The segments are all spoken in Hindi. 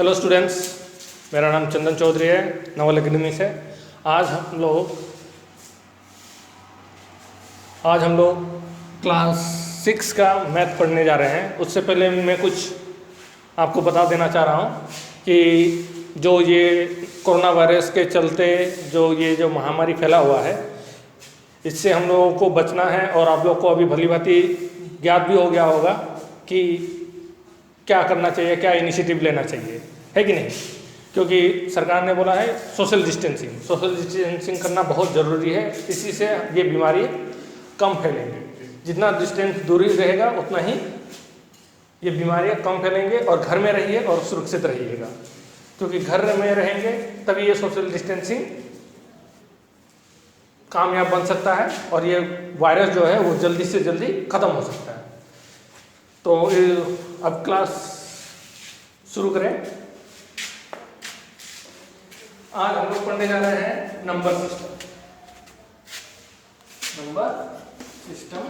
हेलो स्टूडेंट्स, मेरा नाम चंदन चौधरी है, नवल एकेडमी से। आज हम लोग क्लास 6 का मैथ पढ़ने जा रहे हैं। उससे पहले मैं कुछ आपको बता देना चाह रहा हूँ कि जो ये कोरोना वायरस के चलते जो महामारी फैला हुआ है, इससे हम लोगों को बचना है। और आप लोग को अभी भली भांति ज्ञात भी हो गया होगा कि क्या करना चाहिए, क्या इनिशिएटिव लेना चाहिए, है कि नहीं। क्योंकि सरकार ने बोला है सोशल डिस्टेंसिंग करना बहुत ज़रूरी है। इसी से ये बीमारी कम फैलेंगी। जितना डिस्टेंस दूरी रहेगा उतना ही ये बीमारियाँ कम फैलेंगे। और घर में रहिए और सुरक्षित रहिएगा, क्योंकि घर में रहेंगे तभी ये सोशल डिस्टेंसिंग कामयाब बन सकता है और ये वायरस जो है वो जल्दी से जल्दी ख़त्म हो सकता है। तो अब क्लास शुरू करें। आज हम लोग पढ़ने जा रहे हैं नंबर सिस्टम।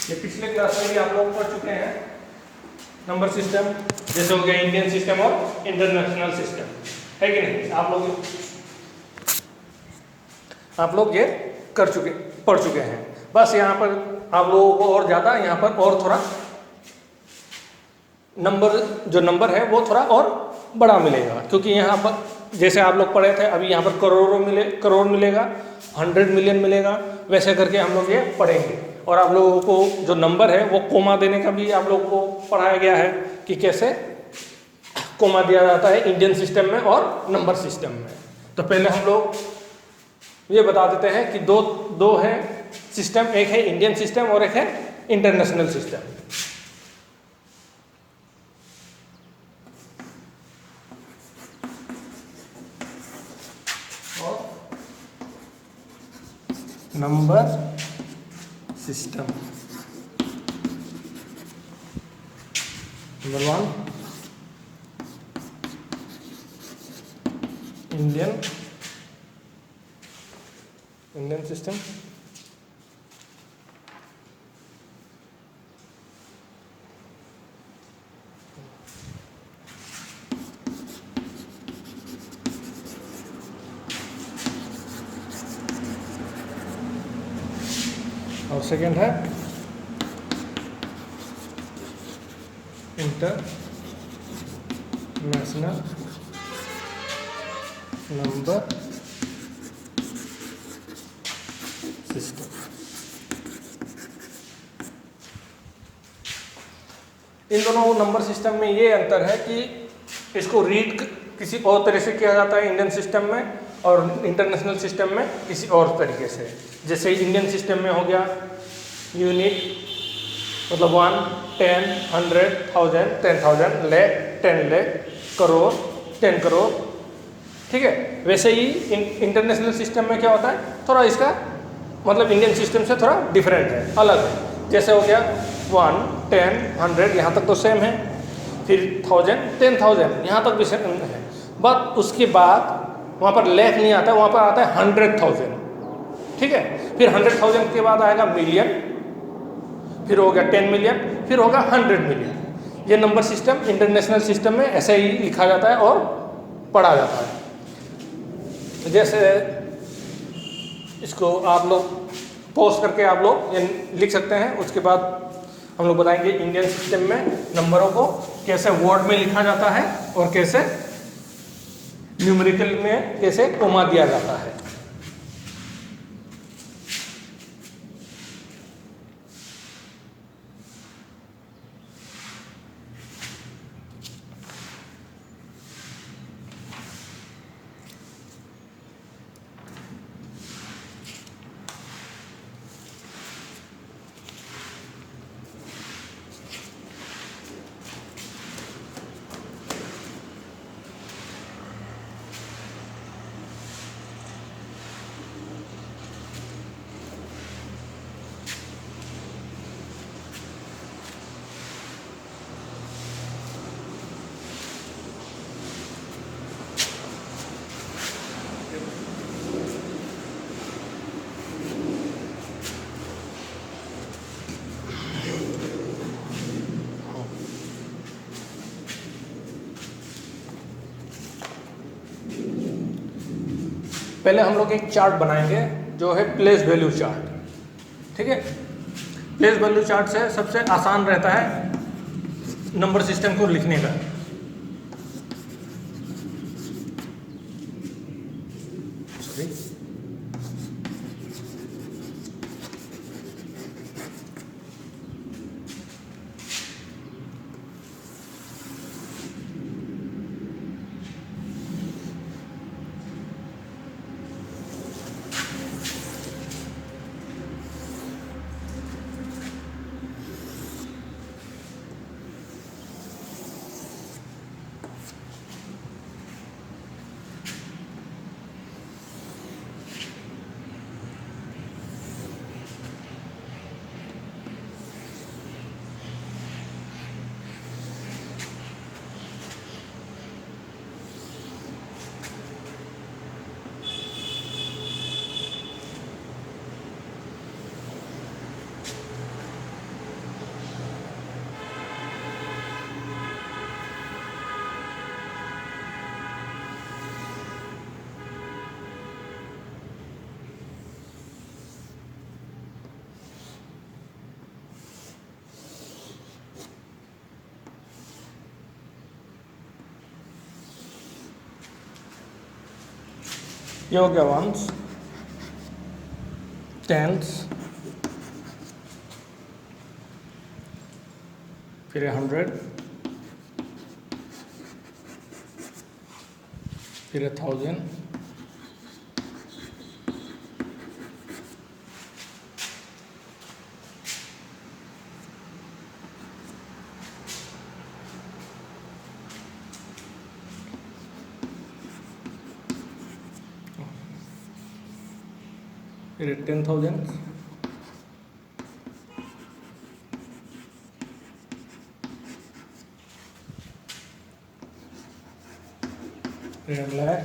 ये पिछले क्लास में भी आप लोग पढ़ चुके हैं नंबर सिस्टम, जैसे हो गया इंडियन सिस्टम और इंटरनेशनल सिस्टम, है कि नहीं। आप लोग ये पढ़ चुके हैं। बस यहाँ पर आप लोगों को और ज़्यादा यहाँ पर और थोड़ा नंबर है वो थोड़ा और बड़ा मिलेगा, क्योंकि यहाँ पर जैसे आप लोग पढ़े थे अभी यहाँ पर करोड़ मिलेगा, 100 मिलियन मिलेगा, वैसे करके हम लोग ये पढ़ेंगे। और आप लोगों को जो नंबर है वो कोमा देने का भी आप लोगों को पढ़ाया गया है कि कैसे कोमा दिया जाता है इंडियन सिस्टम में और नंबर सिस्टम में। तो पहले हम लोग ये बता देते हैं कि दो है सिस्टम, एक है इंडियन सिस्टम और एक है इंटरनेशनल सिस्टम। और number system number 1 Indian system, और सेकेंड है इंटरनेशनल नंबर सिस्टम। इन दोनों नंबर सिस्टम में ये अंतर है कि इसको रीड किसी और तरह से किया जाता है इंडियन सिस्टम में, और इंटरनेशनल सिस्टम में किसी और तरीके से। जैसे इंडियन सिस्टम में हो गया यूनिट, मतलब 1, 10, 100, 1000, 10,000, लाख, 10 लाख, करोड़, 10 करोड़, ठीक है। वैसे ही इंटरनेशनल सिस्टम में क्या होता है, थोड़ा इसका मतलब इंडियन सिस्टम से थोड़ा डिफरेंट है, अलग है। जैसे हो गया 1, 10, 100, यहाँ तक तो सेम है, फिर 1000, 10,000, यहाँ तक भी सेम है। बट उसके बाद वहाँ पर लाख नहीं आता, वहाँ पर आता है 100,000, ठीक है। फिर 100,000 के बाद आएगा मिलियन, फिर हो गया 10 मिलियन, फिर होगा 100 मिलियन। ये नंबर सिस्टम इंटरनेशनल सिस्टम में ऐसे ही लिखा जाता है और पढ़ा जाता है। जैसे इसको आप लोग पॉज करके आप लोग ये लिख सकते हैं। उसके बाद हम लोग बताएंगे इंडियन सिस्टम में नंबरों को कैसे वर्ड में लिखा जाता है और कैसे न्यूमेरिकल में कैसे कोमा दिया जाता है। पहले हम लोग एक चार्ट बनाएंगे जो है प्लेस वैल्यू चार्ट। ठीक है, प्लेस वैल्यू चार्ट से सबसे आसान रहता है नंबर सिस्टम को लिखने का। सॉरी, ये हो गया वंस, टेंस, फिर 100, फिर 1000, फिर 10,000, फिर 1,00,000,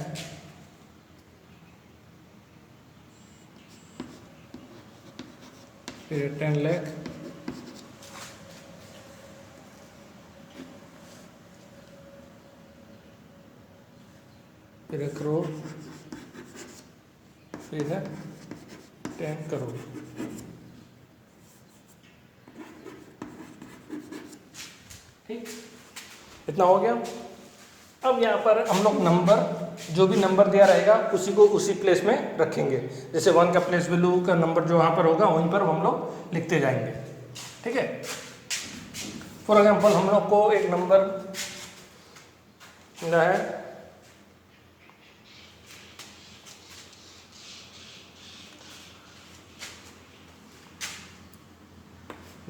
फिर 10 लाख, फिर 1 करोड़, फिर है 10 करोड़। ठीक, इतना हो गया। अब यहाँ पर हम लोग नंबर, जो भी नंबर दिया रहेगा उसी को उसी प्लेस में रखेंगे। जैसे 1 का प्लेस वैल्यू का नंबर जो वहाँ पर होगा वहीं पर हम लोग लिखते जाएंगे। ठीक है, फॉर एग्जाम्पल हम लोग को एक नंबर मिला है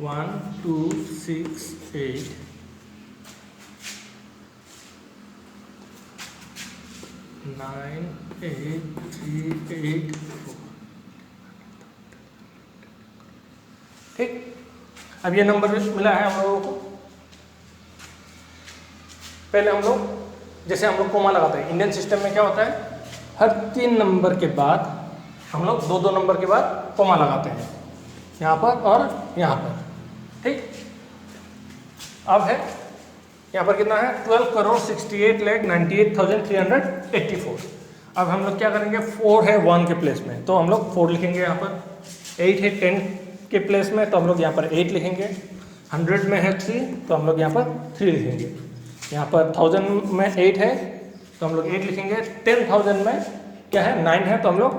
1 2 6 8 9 8 3 8 4। ठीक, अब ये नंबर मिला है हम लोगों को। पहले हम लोग, जैसे हम लोग कोमा लगाते हैं इंडियन सिस्टम में, क्या होता है हर 3 नंबर के बाद हम लोग 2 2 नंबर के बाद कोमा लगाते हैं, यहाँ पर और यहाँ पर। ठीक, अब है यहाँ पर कितना है 12,68,98,384। अब हम लोग क्या करेंगे, 4 है 1 के प्लेस में तो हम लोग 4 लिखेंगे यहाँ पर, 8 है 10 के प्लेस में तो हम लोग यहाँ पर 8 लिखेंगे, 100 में है 3 तो हम लोग यहाँ पर 3 लिखेंगे, यहाँ पर 1000 में 8 है तो हम लोग 8 लिखेंगे, 10,000 में क्या है 9 है तो हम लोग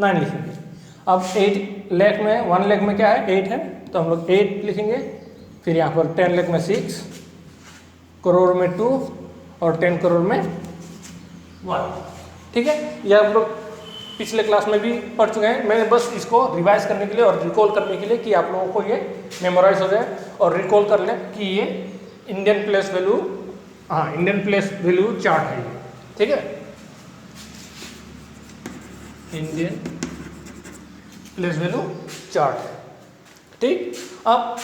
9 लिखेंगे। अब 8 लाख में 1 लाख में क्या है 8 है तो हम लोग 8 लिखेंगे, फिर यहाँ पर 10 लाख में 6, करोड़ में 2 और 10 करोड़ में 1। ठीक है, यह हम लोग पिछले क्लास में भी पढ़ चुके हैं। मैंने बस इसको रिवाइज करने के लिए और रिकॉल करने के लिए कि आप लोगों को ये मेमोराइज हो जाए और रिकॉल कर लें कि ये इंडियन प्लेस वैल्यू, हाँ इंडियन प्लेस वैल्यू चार्ट है ये। ठीक है, इंडियन प्लेस वैल्यू चार्ट है। ठीक, अब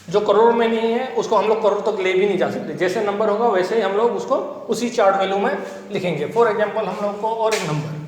जो करोड़ में नहीं है उसको हम लोग करोड़ तक ले भी नहीं जा सकते, जैसे नंबर होगा वैसे ही हम लोग उसको उसी चार्ट वैल्यू में लिखेंगे। फॉर एग्जांपल हम लोग को और एक नंबर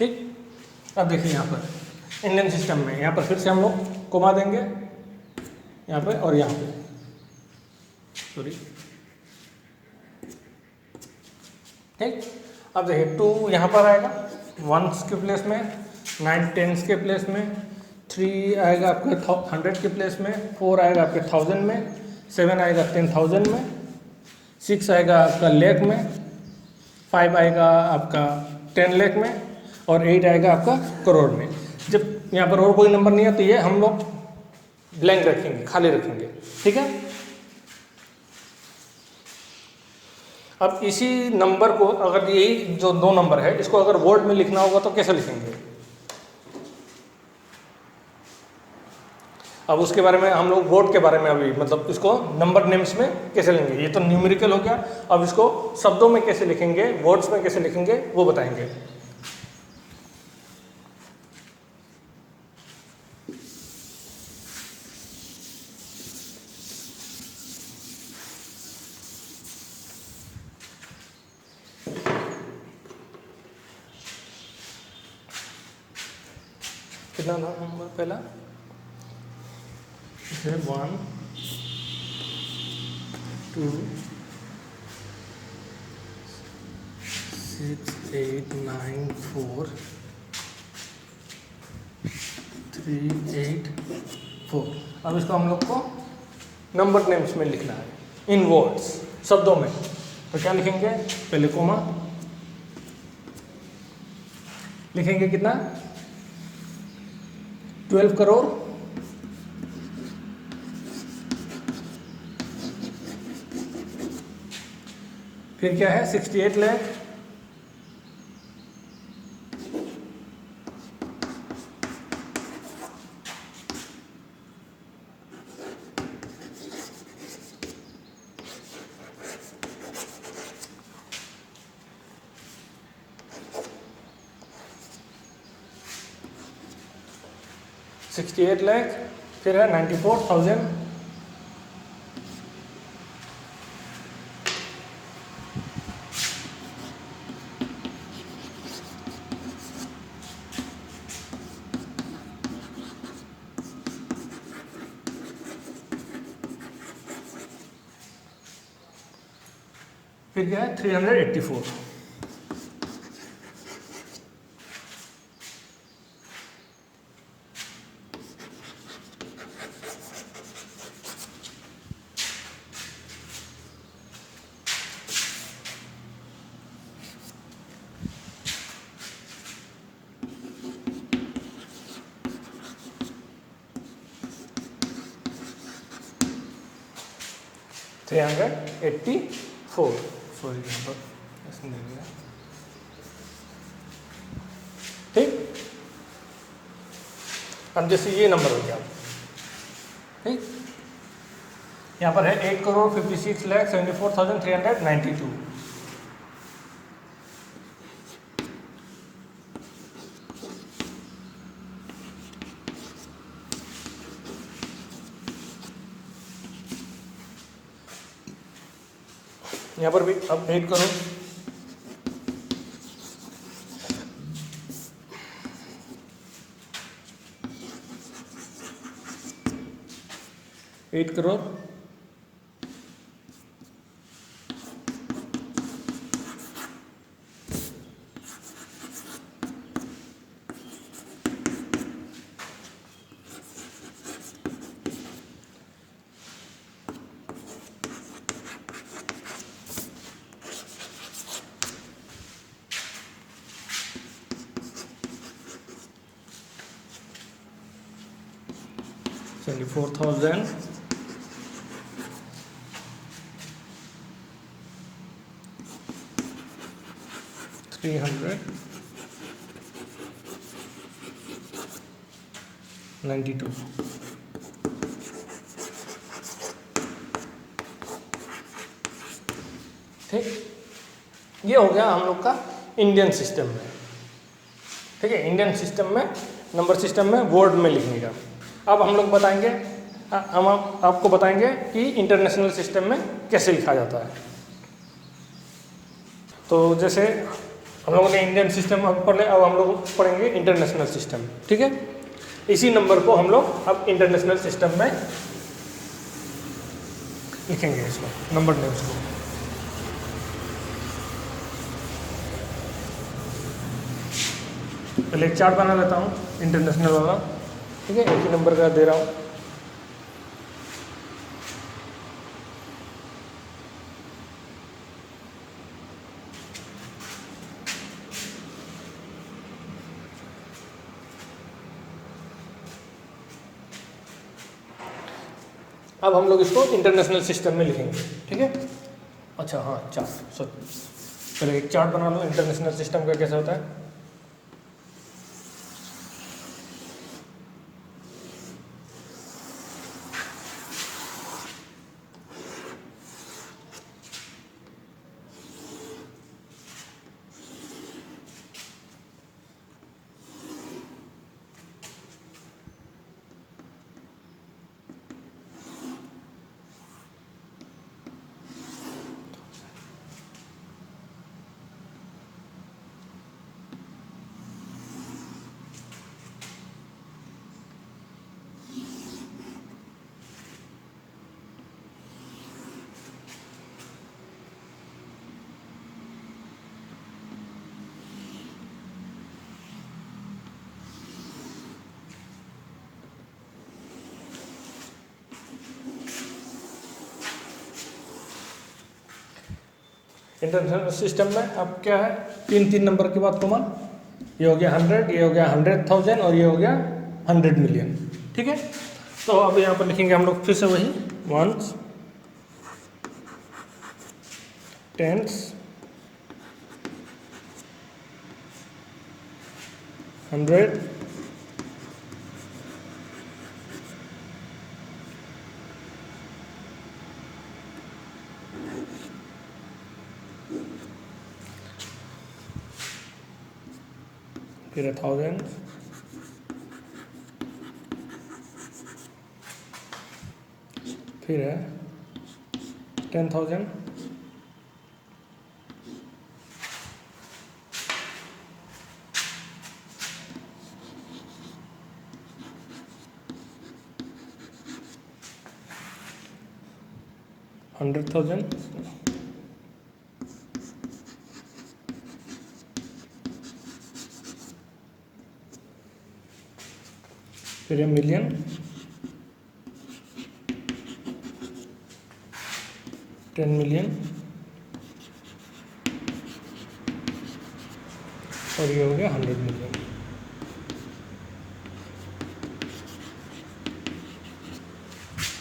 ठीक। अब देखिए यहाँ पर इंडियन सिस्टम में यहाँ पर फिर से हम लोग कोमा देंगे यहाँ पे और यहाँ पे, सॉरी, ठीक। अब देखिए 2 यहाँ पर आएगा 1s के प्लेस में, 9 10s के प्लेस में, 3 आएगा आपके 100 के प्लेस में, 4 आएगा आपके 1000 में, 7 आएगा 10,000 में, 6 आएगा आपका लाख में, 5 आएगा आपका 10 लाख में और 8 आएगा आपका करोड़ में। जब यहाँ पर और कोई नंबर नहीं है तो ये हम लोग ब्लैंक रखेंगे, खाली रखेंगे, ठीक है। अब इसी नंबर को, अगर यही जो 2 नंबर है इसको अगर वर्ड में लिखना होगा तो कैसे लिखेंगे? अब उसके बारे में हम लोग वर्ड के बारे में अभी मतलब इसको नंबर नेम्स में कैसे लेंगे, ये तो न्यूमेरिकल हो गया। अब इसको शब्दों में कैसे लिखेंगे, वर्ड्स में कैसे लिखेंगे वो बताएंगे। कितना नंबर पहला? 1 2 6 8 9 4 3 8 4। अब इसको हम लोग को नंबर नेम्स में लिखना है, इन वर्ड्स, शब्दों में। तो क्या लिखेंगे? पहले कोमा लिखेंगे, कितना? 12 करोड़, फिर क्या है? 68 लाख, फिर है 94,000, फिर क्या है? 384। सॉरी, ठीक। अब जैसे ये नंबर हो गया, ठीक। यहाँ पर है 8,56,74,392। यहाँ पर भी अब 8 करोड़, $74,392। ठीक, ये हो गया हम लोग का इंडियन सिस्टम में। ठीक है, इंडियन सिस्टम में, नंबर सिस्टम में वर्ड में लिखने का। अब हम लोग बताएंगे, हम आपको बताएंगे कि इंटरनेशनल सिस्टम में कैसे लिखा जाता है। तो जैसे हम लोगों ने इंडियन सिस्टम अब पढ़े, अब हम लोग पढ़ेंगे इंटरनेशनल सिस्टम। ठीक है, इसी नंबर को हम लोग अब इंटरनेशनल सिस्टम में लिखेंगे, इसको नंबर नेम्स को। पहले एक चार्ट बना लेता हूँ इंटरनेशनल वाला। ठीक है, एक ही नंबर का दे रहा हूँ। अब हम लोग इसको इंटरनेशनल सिस्टम में लिखेंगे। ठीक है, अच्छा हाँ चार्ट, सॉरी, पहले एक चार्ट बना लो इंटरनेशनल सिस्टम का कैसा होता है। इंटरनेशनल सिस्टम में अब क्या है, तीन तीन नंबर के बाद कॉमन, ये हो गया 100, ये हो गया 100,000 और ये हो गया 100 मिलियन। ठीक है, तो अब यहाँ पर लिखेंगे हम लोग फिर से वही वंस, टेंस, 100, फिर 1000, फिर है 10,000, $100,000, फिर है मिलियन, $10 मिलियन, और ये हो गया 100 मिलियन।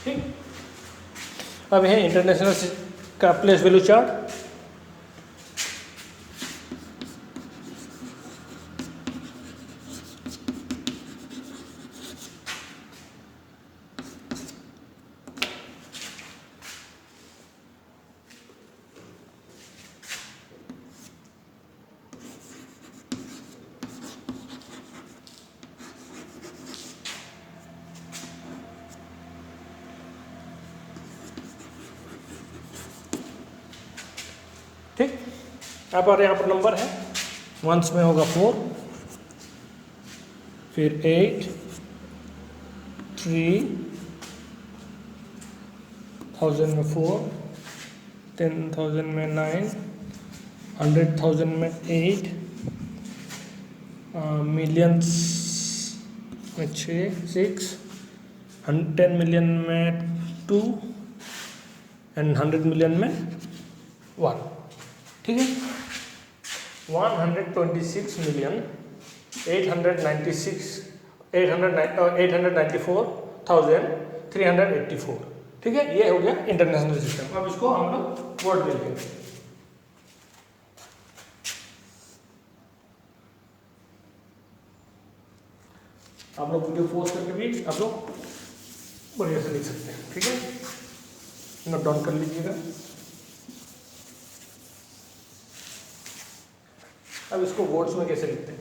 ठीक, अब है इंटरनेशनल का प्लेस वैल्यू चार्ट। ठीक, अब और यहाँ पर नंबर है, वंस में होगा 4, फिर 8, 3, 1000 में 4, 10,000 में 9, 100,000 में 8, मिलियंस में 6, 10 मिलियन में 2 एंड 100 मिलियन में 1। ठीक है, 126,894,384। ठीक है, ये हो गया इंटरनेशनल सिस्टम। अब इसको हम लोग वर्ड में लिखेंगे। आप लोग वीडियो पॉज करके भी आप लोग बढ़िया से लिख सकते हैं। ठीक है, नोट डाउन कर लीजिएगा। अब इसको वर्ड्स में कैसे लिखते हैं,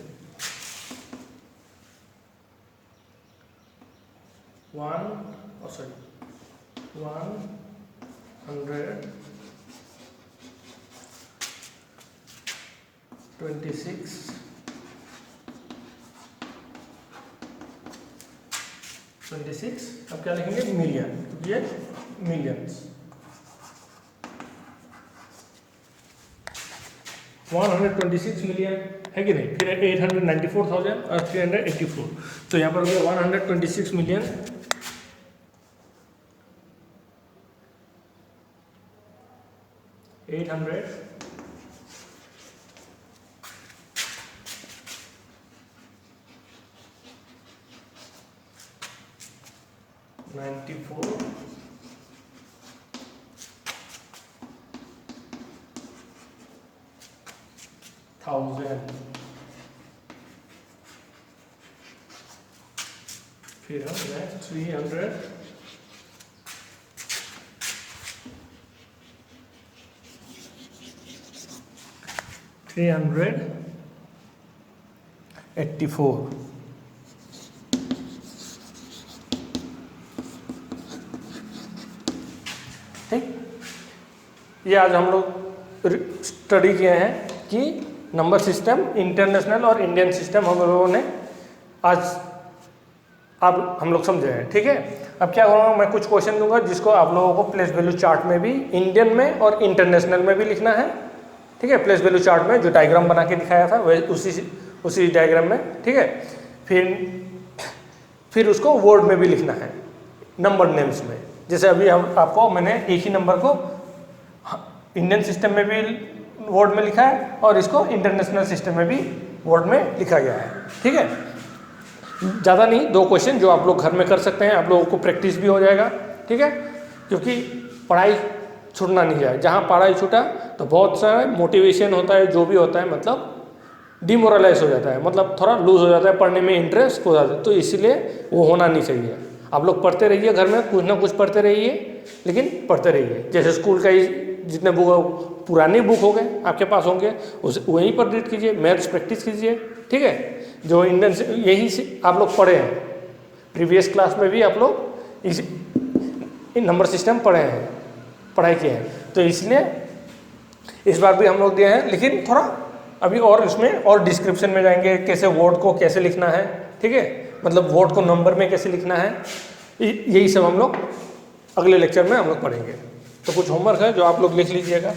100, 10,000, 26 अब क्या लिखेंगे मिलियन, ये मिलियंस। 126 मिलियन है कि नहीं, फिर 894,000 और 384, तो यहाँ पर हो गया 126 मिलियन 894,000, फिर हम 384, ठीक। ये आज हम लोग स्टडी किए हैं कि नंबर सिस्टम इंटरनेशनल और इंडियन सिस्टम हम लोगों ने आज हम लोग समझे हैं, ठीक है। अब क्या करूँगा, मैं कुछ क्वेश्चन दूंगा जिसको आप लोगों को प्लेस वैल्यू चार्ट में भी इंडियन में और इंटरनेशनल में भी लिखना है, ठीक है। प्लेस वैल्यू चार्ट में जो डायग्राम बना के दिखाया था वह उसी डायग्राम में, ठीक है। फिर उसको वर्ड में भी लिखना है, नंबर नेम्स में। जैसे अभी मैंने एक ही नंबर को इंडियन सिस्टम में भी वर्ड में लिखा है और इसको इंटरनेशनल सिस्टम में भी वर्ड में लिखा गया है, ठीक है। ज़्यादा नहीं, 2 क्वेश्चन जो आप लोग घर में कर सकते हैं, आप लोगों को प्रैक्टिस भी हो जाएगा, ठीक है। क्योंकि पढ़ाई छूटना नहीं है, जहाँ पढ़ाई छूटा तो बहुत सारा मोटिवेशन होता है, जो भी होता है मतलब डिमोरलाइज हो जाता है, मतलब थोड़ा लूज हो जाता है, पढ़ने में इंटरेस्ट हो जाता है, तो इसलिए वो होना नहीं चाहिए। आप लोग पढ़ते रहिए, घर में कुछ ना कुछ पढ़ते रहिए, लेकिन पढ़ते रहिए। जैसे स्कूल का ही जितने बुक पुराने बुक हो गए आपके पास होंगे, उस वहीं पर रीड कीजिए, मैथ्स प्रैक्टिस कीजिए, ठीक है। जो इंडियन से यही से आप लोग पढ़े हैं, प्रीवियस क्लास में भी आप लोग इन नंबर सिस्टम पढ़ाई किए हैं, तो इसलिए इस बार भी हम लोग दिए हैं, लेकिन थोड़ा अभी और इसमें और डिस्क्रिप्शन में जाएंगे, कैसे वर्ड को कैसे लिखना है, ठीक है। मतलब वर्ड को नंबर में कैसे लिखना है, यही सब हम लोग अगले लेक्चर में हम लोग पढ़ेंगे। तो कुछ होमवर्क है जो आप लोग लिख लीजिएगा।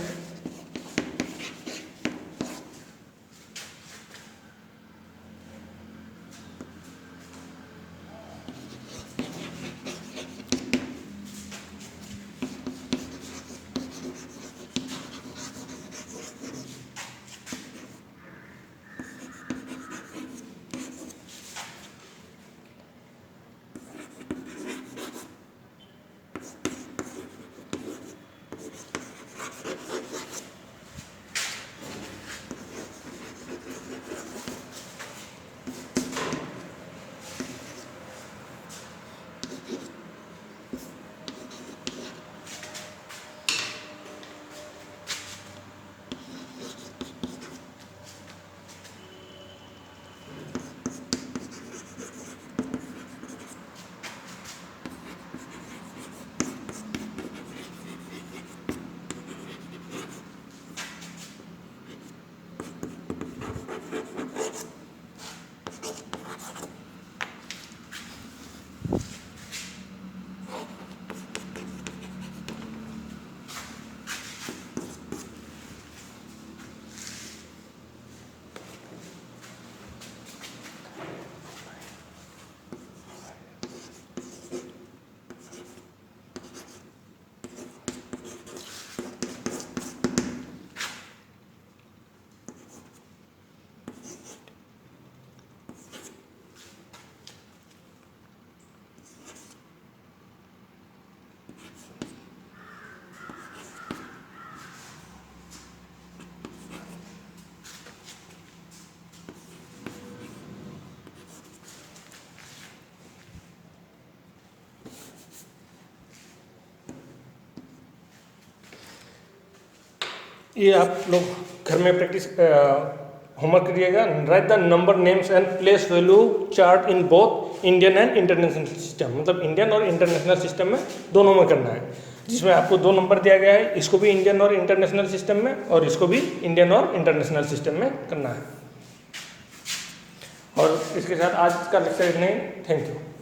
ये आप लोग घर में प्रैक्टिस होमवर्क करिएगा। Right the number names and place value chart in both Indian and international system, मतलब इंडियन और इंटरनेशनल सिस्टम में दोनों में करना है। जिसमें आपको 2 नंबर दिया गया है, इसको भी इंडियन और इंटरनेशनल सिस्टम में और इसको भी इंडियन और इंटरनेशनल सिस्टम में करना है। और इसके साथ आज का लेक्चर इतने, थैंक यू।